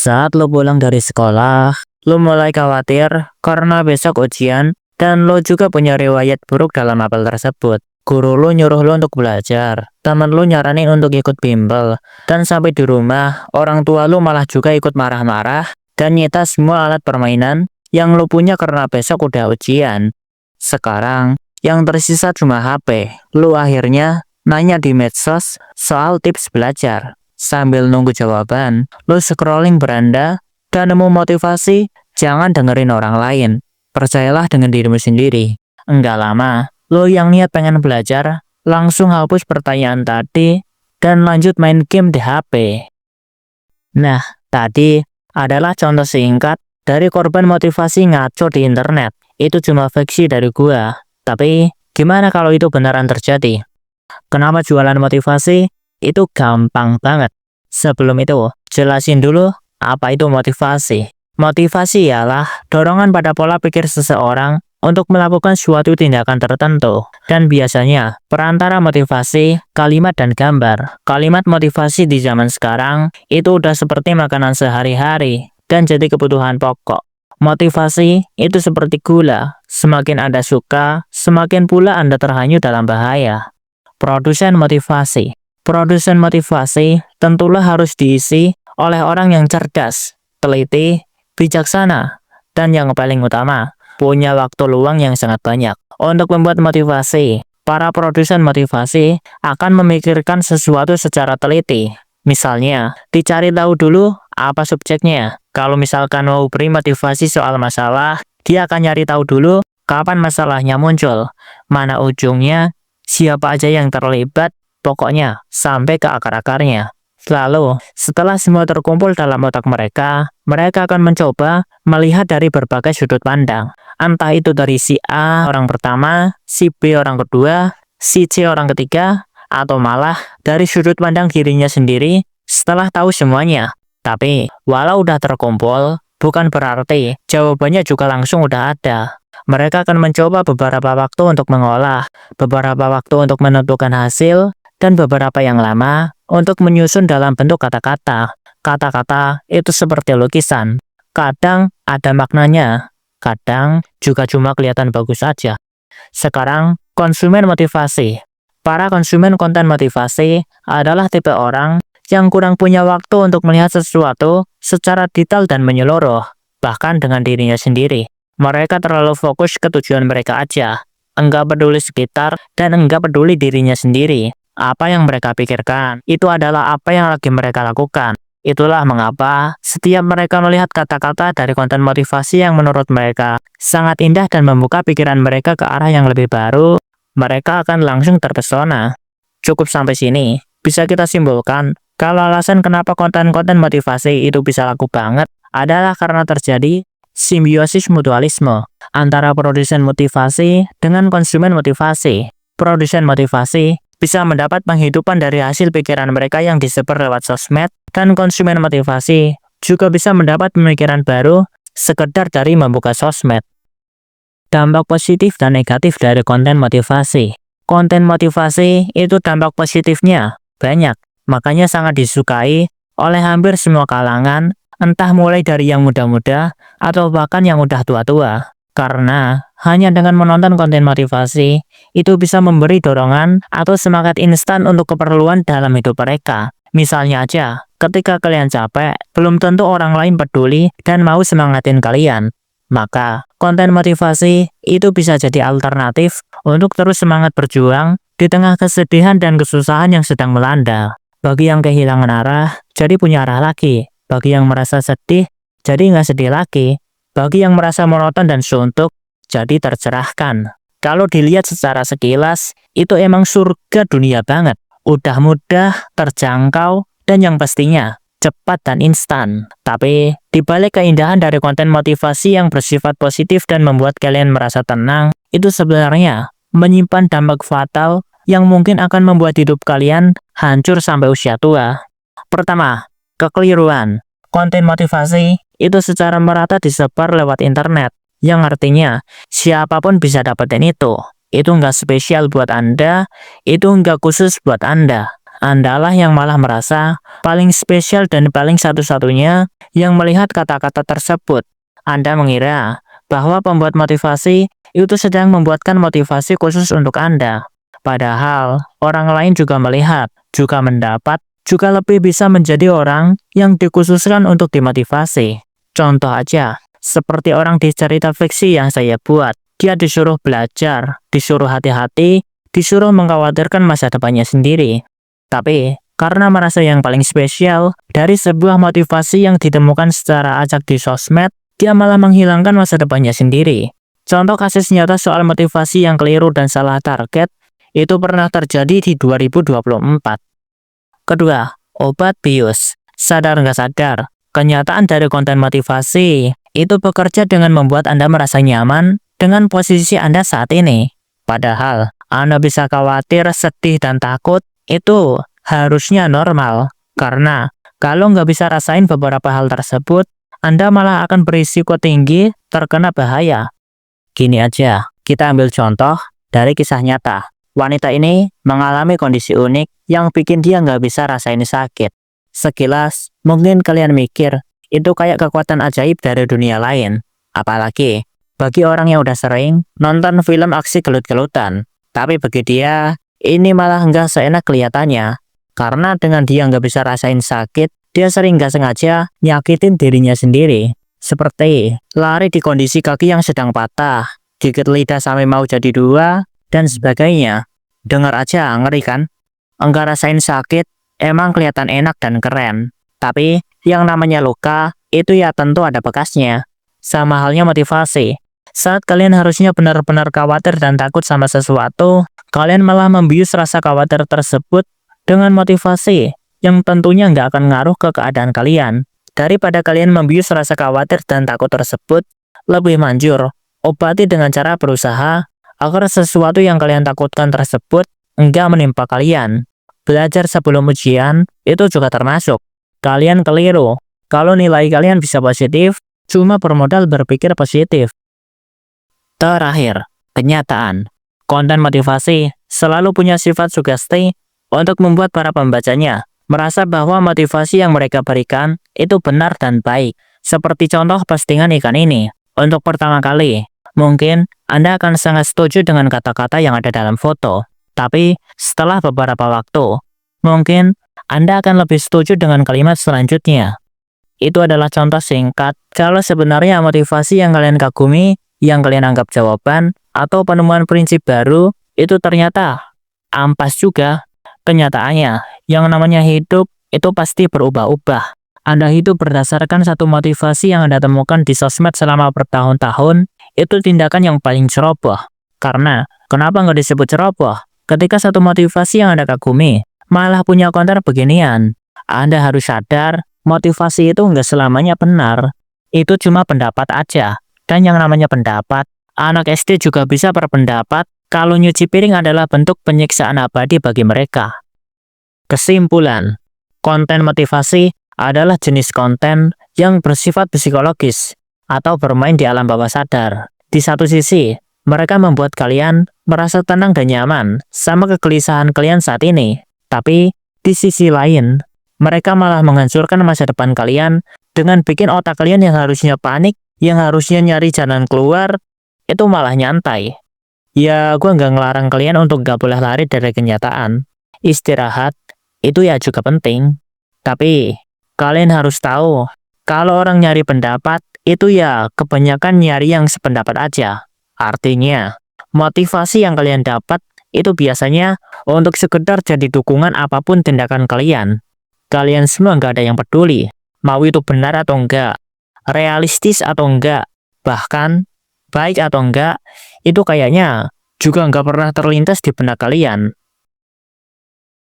Saat lo pulang dari sekolah, lo mulai khawatir karena besok ujian dan lo juga punya riwayat buruk dalam apel tersebut. Guru lo nyuruh lo untuk belajar, teman lo nyaranin untuk ikut bimbel, dan sampai di rumah, orang tua lo malah juga ikut marah-marah dan nyita semua alat permainan yang lo punya karena besok udah ujian. Sekarang, yang tersisa cuma HP. Lo akhirnya nanya di medsos soal tips belajar. Sambil nunggu jawaban, lo scrolling beranda dan nemu motivasi, jangan dengerin orang lain. Percayalah dengan dirimu sendiri. Enggak lama, lo yang niat pengen belajar, langsung hapus pertanyaan tadi dan lanjut main game di HP. Nah, tadi adalah contoh singkat dari korban motivasi ngaco di internet. Itu cuma fiksi dari gua. Tapi, gimana kalau itu beneran terjadi? Kenapa jualan motivasi? Itu gampang banget. Sebelum itu, jelasin dulu apa itu motivasi. Motivasi ialah dorongan pada pola pikir seseorang untuk melakukan suatu tindakan tertentu. Dan biasanya, perantara motivasi, kalimat dan gambar. Kalimat motivasi di zaman sekarang itu udah seperti makanan sehari-hari dan jadi kebutuhan pokok. Motivasi itu seperti gula. Semakin Anda suka, semakin pula Anda terhanyut dalam bahaya. Produsen motivasi. Produsen motivasi tentulah harus diisi oleh orang yang cerdas, teliti, bijaksana, dan yang paling utama, punya waktu luang yang sangat banyak. Untuk membuat motivasi, para produsen motivasi akan memikirkan sesuatu secara teliti. Misalnya, dicari tahu dulu apa subjeknya. Kalau misalkan mau beri motivasi soal masalah, dia akan nyari tahu dulu kapan masalahnya muncul, mana ujungnya, siapa aja yang terlibat, pokoknya sampai ke akar-akarnya. Lalu, setelah semua terkumpul dalam otak mereka akan mencoba melihat dari berbagai sudut pandang. Entah itu dari si A orang pertama, si B orang kedua, si C orang ketiga, atau malah dari sudut pandang dirinya sendiri setelah tahu semuanya. Tapi, walau udah terkumpul, bukan berarti jawabannya juga langsung udah ada. Mereka akan mencoba beberapa waktu untuk mengolah, beberapa waktu untuk menentukan hasil, dan beberapa yang lama untuk menyusun dalam bentuk kata-kata. Kata-kata itu seperti lukisan. Kadang ada maknanya, kadang juga cuma kelihatan bagus saja. Sekarang, konsumen motivasi. Para konsumen konten motivasi adalah tipe orang yang kurang punya waktu untuk melihat sesuatu secara detail dan menyeluruh, bahkan dengan dirinya sendiri. Mereka terlalu fokus ke tujuan mereka aja, enggak peduli sekitar, dan enggak peduli dirinya sendiri. Apa yang mereka pikirkan, itu adalah apa yang lagi mereka lakukan. Itulah mengapa setiap mereka melihat kata-kata dari konten motivasi yang menurut mereka sangat indah dan membuka pikiran mereka ke arah yang lebih baru, mereka akan langsung terpesona. Cukup sampai sini, bisa kita simpulkan kalau alasan kenapa konten-konten motivasi itu bisa laku banget adalah karena terjadi simbiosis mutualisme antara produsen motivasi dengan konsumen motivasi. Produsen motivasi bisa mendapat penghidupan dari hasil pikiran mereka yang disebar lewat sosmed, dan konsumen motivasi juga bisa mendapat pemikiran baru sekedar dari membuka sosmed. Dampak positif dan negatif dari konten motivasi. Konten motivasi itu dampak positifnya banyak, makanya sangat disukai oleh hampir semua kalangan, entah mulai dari yang muda-muda atau bahkan yang udah tua-tua. Karena hanya dengan menonton konten motivasi, itu bisa memberi dorongan atau semangat instan untuk keperluan dalam hidup mereka. Misalnya aja, ketika kalian capek, belum tentu orang lain peduli dan mau semangatin kalian. Maka, konten motivasi itu bisa jadi alternatif untuk terus semangat berjuang di tengah kesedihan dan kesusahan yang sedang melanda. Bagi yang kehilangan arah, jadi punya arah lagi. Bagi yang merasa sedih, jadi nggak sedih lagi. Bagi yang merasa monoton dan suntuk, jadi tercerahkan. Kalau dilihat secara sekilas, itu emang surga dunia banget. Udah mudah, terjangkau, dan yang pastinya cepat dan instan. Tapi, dibalik keindahan dari konten motivasi yang bersifat positif dan membuat kalian merasa tenang, itu sebenarnya menyimpan dampak fatal yang mungkin akan membuat hidup kalian hancur sampai usia tua. Pertama, kekeliruan. Konten motivasi itu secara merata disebar lewat internet, yang artinya siapapun bisa dapetin itu. Itu nggak spesial buat Anda, itu nggak khusus buat Anda. Andalah yang malah merasa paling spesial dan paling satu-satunya yang melihat kata-kata tersebut. Anda mengira bahwa pembuat motivasi itu sedang membuatkan motivasi khusus untuk Anda. Padahal, orang lain juga melihat, juga mendapat, juga lebih bisa menjadi orang yang dikhususkan untuk dimotivasi. Contoh aja, seperti orang di cerita fiksi yang saya buat. Dia disuruh belajar, disuruh hati-hati, disuruh mengkhawatirkan masa depannya sendiri. Tapi, karena merasa yang paling spesial dari sebuah motivasi yang ditemukan secara acak di sosmed, dia malah menghilangkan masa depannya sendiri. Contoh kasus nyata soal motivasi yang keliru dan salah target, itu pernah terjadi di 2024. Kedua, obat bius. Sadar nggak sadar, kenyataan dari konten motivasi itu bekerja dengan membuat Anda merasa nyaman dengan posisi Anda saat ini. Padahal, Anda bisa khawatir, sedih, dan takut, itu harusnya normal. Karena, kalau nggak bisa rasain beberapa hal tersebut, Anda malah akan berisiko tinggi terkena bahaya. Gini aja, kita ambil contoh dari kisah nyata. Wanita ini mengalami kondisi unik yang bikin dia nggak bisa rasain sakit. Sekilas, mungkin kalian mikir, itu kayak kekuatan ajaib dari dunia lain. Apalagi, bagi orang yang udah sering nonton film aksi gelut-gelutan. Tapi bagi dia, ini malah nggak seenak kelihatannya. Karena dengan dia nggak bisa rasain sakit, dia sering nggak sengaja nyakitin dirinya sendiri. Seperti lari di kondisi kaki yang sedang patah, gigit lidah sampai mau jadi dua, dan sebagainya. Dengar aja ngeri kan? Enggak rasain sakit, emang kelihatan enak dan keren. Tapi, yang namanya luka, itu ya tentu ada bekasnya. Sama halnya motivasi. Saat kalian harusnya benar-benar khawatir dan takut sama sesuatu, kalian malah membius rasa khawatir tersebut dengan motivasi, yang tentunya nggak akan ngaruh ke keadaan kalian. Daripada kalian membius rasa khawatir dan takut tersebut, lebih manjur, obati dengan cara berusaha agar sesuatu yang kalian takutkan tersebut enggak menimpa kalian. Belajar sebelum ujian itu juga termasuk. Kalian keliru kalau nilai kalian bisa positif, cuma bermodal berpikir positif. Terakhir, kenyataan. Konten motivasi selalu punya sifat sugesti untuk membuat para pembacanya merasa bahwa motivasi yang mereka berikan itu benar dan baik. Seperti contoh postingan ikan ini. Untuk pertama kali, mungkin Anda akan sangat setuju dengan kata-kata yang ada dalam foto. Tapi, setelah beberapa waktu, mungkin Anda akan lebih setuju dengan kalimat selanjutnya. Itu adalah contoh singkat kalau sebenarnya motivasi yang kalian kagumi, yang kalian anggap jawaban, atau penemuan prinsip baru, itu ternyata ampas juga. Kenyataannya, yang namanya hidup itu pasti berubah-ubah. Anda hidup berdasarkan satu motivasi yang Anda temukan di sosmed selama bertahun-tahun, itu tindakan yang paling ceroboh. Karena, kenapa nggak disebut ceroboh? Ketika satu motivasi yang Anda kagumi, malah punya konten beginian. Anda harus sadar, motivasi itu nggak selamanya benar. Itu cuma pendapat aja. Dan yang namanya pendapat, anak SD juga bisa berpendapat kalau nyuci piring adalah bentuk penyiksaan abadi bagi mereka. Kesimpulan, konten motivasi adalah jenis konten yang bersifat psikologis atau bermain di alam bawah sadar. Di satu sisi, mereka membuat kalian merasa tenang dan nyaman sama kegelisahan kalian saat ini. Tapi, di sisi lain, mereka malah menghancurkan masa depan kalian dengan bikin otak kalian yang harusnya panik, yang harusnya nyari jalan keluar, itu malah nyantai. Ya, gue nggak ngelarang kalian untuk nggak boleh lari dari kenyataan. Istirahat, itu ya juga penting. Tapi, kalian harus tahu, kalau orang nyari pendapat, itu ya kebanyakan nyari yang sependapat aja. Artinya, motivasi yang kalian dapat, itu biasanya untuk sekedar jadi dukungan apapun tindakan kalian. Kalian semua nggak ada yang peduli, mau itu benar atau enggak, realistis atau enggak, bahkan baik atau enggak, itu kayaknya juga nggak pernah terlintas di benak kalian.